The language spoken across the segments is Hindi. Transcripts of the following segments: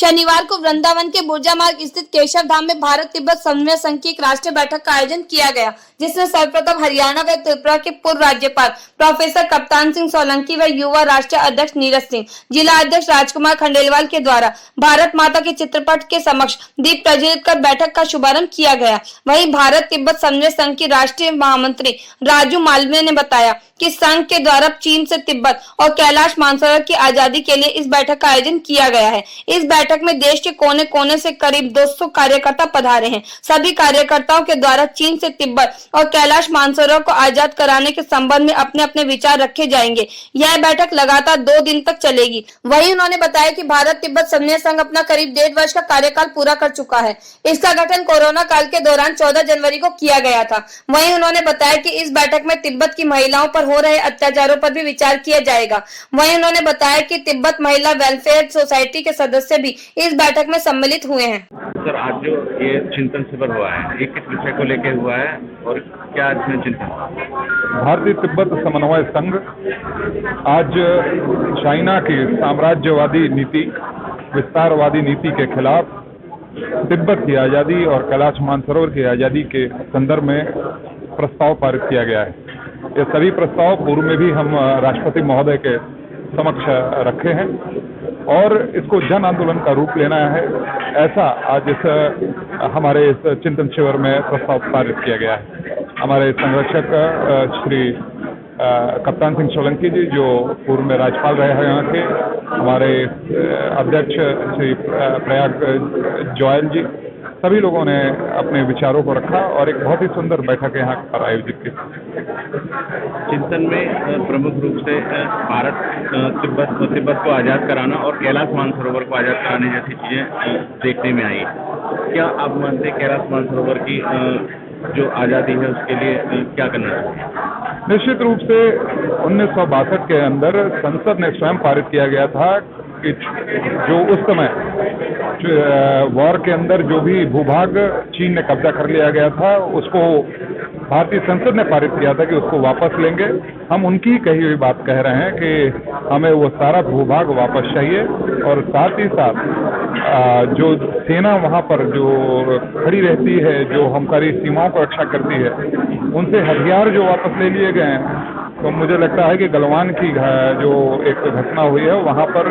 शनिवार को वृंदावन के बुर्जा मार्ग स्थित केशव धाम में भारत तिब्बत समन्वय संघ की एक राष्ट्रीय बैठक का आयोजन किया गया, जिसमें सर्वप्रथम हरियाणा व त्रिपुरा के पूर्व राज्यपाल प्रोफेसर कप्तान सिंह सोलंकी व युवा राष्ट्रीय अध्यक्ष नीरज सिंह, जिला अध्यक्ष राजकुमार खंडेलवाल के द्वारा भारत माता के चित्रपट के समक्ष दीप प्रज्वलित कर बैठक का शुभारंभ किया गया। वहीं भारत तिब्बत समन्वय संघ की राष्ट्रीय महामंत्री राजू मालवीय ने बताया कि संघ के द्वारा चीन से तिब्बत और कैलाश मानसरोवर की आजादी के लिए इस बैठक का आयोजन किया गया है। इस बैठक में देश के कोने कोने से करीब 200 कार्यकर्ता पधारे हैं। सभी कार्यकर्ताओं के द्वारा चीन से तिब्बत और कैलाश मानसरोवर को आजाद कराने के संबंध में अपने अपने विचार रखे जाएंगे। यह बैठक लगातार 2 दिन तक चलेगी। वहीं उन्होंने बताया कि भारत तिब्बत समन्वय संघ अपना करीब 1.5 वर्ष का कार्यकाल पूरा कर चुका है। इसका गठन कोरोना काल के दौरान 14 जनवरी को किया गया था। वहीं उन्होंने बताया कि इस बैठक में तिब्बत की महिलाओं पर हो रहे अत्याचारों पर भी विचार किया जाएगा। वहीं उन्होंने बताया कि तिब्बत महिला वेलफेयर सोसाइटी के सदस्य भी इस बैठक में सम्मिलित हुए हैं। सर, आज जो ये चिंतन शिविर हुआ है, ये किस विषय को लेकर हुआ है और क्या इसमें चिंतन? भारतीय तिब्बत समन्वय संघ आज चाइना की साम्राज्यवादी नीति, विस्तारवादी नीति के खिलाफ तिब्बत की आज़ादी और कैलाश मानसरोवर की आज़ादी के संदर्भ में प्रस्ताव पारित किया गया है। ये सभी प्रस्ताव पूर्व में भी हम राष्ट्रपति महोदय के समक्ष रखे हैं और इसको जन आंदोलन का रूप लेना है, ऐसा आज हमारे इस चिंतन शिविर में प्रस्ताव पारित किया गया है। हमारे संरक्षक श्री कप्तान सिंह सोलंकी जी, जो पूर्व में राज्यपाल रहे हैं यहाँ के, हमारे अध्यक्ष श्री प्रयाग जोयल जी, सभी लोगों ने अपने विचारों को रखा और एक बहुत ही सुंदर बैठक यहाँ पर आयोजित की। चिंतन में प्रमुख रूप से भारत तिब्बत को आज़ाद कराना और कैलाश मानसरोवर को आज़ाद कराने जैसी चीज़ें देखने में आई। क्या आप मानते हैं कैलाश मानसरोवर की जो आज़ादी है उसके लिए क्या करना चाहिए? निश्चित रूप से 1962 के अंदर संसद ने स्वयं पारित किया गया था कि जो उस समय वॉर के अंदर जो भी भूभाग चीन ने कब्जा कर लिया गया था, उसको भारतीय संसद ने पारित किया था कि उसको वापस लेंगे। हम उनकी कही हुई बात कह रहे हैं कि हमें वो सारा भूभाग वापस चाहिए और साथ ही साथ जो सेना वहाँ पर जो खड़ी रहती है, जो हमारी सीमाओं को रक्षा करती है, उनसे हथियार जो वापस ले लिए गए हैं। तो मुझे लगता है कि गलवान की जो एक घटना हुई है, वहाँ पर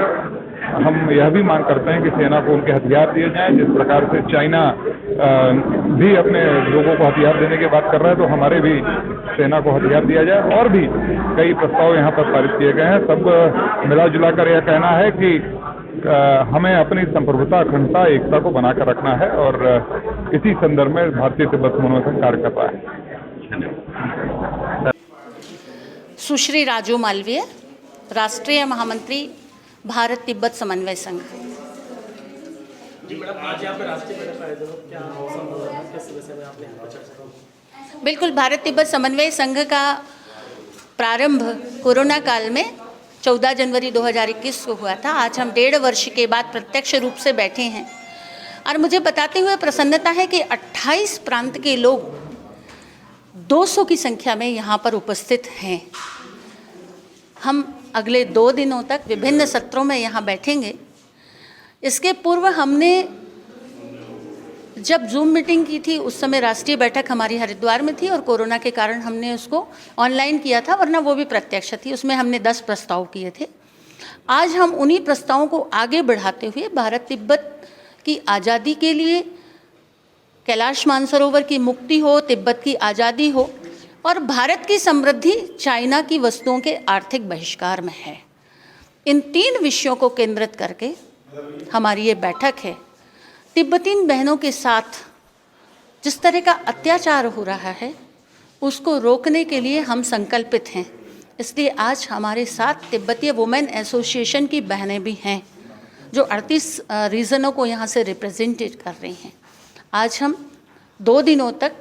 हम यह भी मांग करते हैं कि सेना को उनके हथियार दिए जाएं। जिस प्रकार से चाइना भी अपने लोगों को हथियार देने की बात कर रहा है, तो हमारे भी सेना को हथियार दिया जाए। और भी कई प्रस्ताव यहाँ पर पारित किए गए हैं। सब मिला जुला कर यह कहना है कि हमें अपनी संप्रभुता, अखंडता, एकता को बनाकर रखना है और इसी संदर्भ में भारतीय तिब्बत समन्वय संघ कार्य कर रहा है। सुश्री राजू मालवीय, राष्ट्रीय महामंत्री भारत तिब्बत समन्वय संघ। बिल्कुल, भारत तिब्बत समन्वय संघ का प्रारंभ कोरोना काल में 14 जनवरी 2021 को हुआ था। आज हम 1.5 वर्ष के बाद प्रत्यक्ष रूप से बैठे हैं और मुझे बताते हुए प्रसन्नता है कि 28 प्रांत के लोग 200 की संख्या में यहाँ पर उपस्थित हैं। हम अगले 2 दिनों तक विभिन्न सत्रों में यहाँ बैठेंगे। इसके पूर्व हमने जब जूम मीटिंग की थी, उस समय राष्ट्रीय बैठक हमारी हरिद्वार में थी और कोरोना के कारण हमने उसको ऑनलाइन किया था, वरना वो भी प्रत्यक्ष थी। उसमें हमने 10 प्रस्ताव किए थे। आज हम उन्हीं प्रस्तावों को आगे बढ़ाते हुए भारत तिब्बत की आज़ादी के लिए, कैलाश मानसरोवर की मुक्ति हो, तिब्बत की आज़ादी हो और भारत की समृद्धि चाइना की वस्तुओं के आर्थिक बहिष्कार में है, इन 3 विषयों को केंद्रित करके हमारी ये बैठक है। तिब्बतीन बहनों के साथ जिस तरह का अत्याचार हो रहा है, उसको रोकने के लिए हम संकल्पित हैं। इसलिए आज हमारे साथ तिब्बतीय वुमेन एसोसिएशन की बहनें भी हैं, जो 38 रीजनों को यहाँ से रिप्रेजेंटेट कर रही हैं। आज हम 2 दिनों तक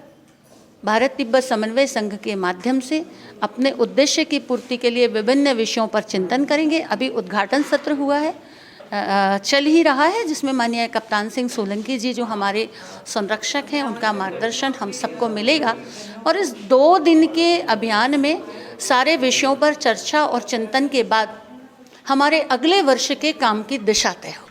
भारत तिब्बत समन्वय संघ के माध्यम से अपने उद्देश्य की पूर्ति के लिए विभिन्न विषयों पर चिंतन करेंगे। अभी उद्घाटन सत्र हुआ है, चल ही रहा है, जिसमें माननीय कप्तान सिंह सोलंकी जी, जो हमारे संरक्षक हैं, उनका मार्गदर्शन हम सबको मिलेगा और इस 2 दिन के अभियान में सारे विषयों पर चर्चा और चिंतन के बाद हमारे अगले वर्ष के काम की दिशा तय हो।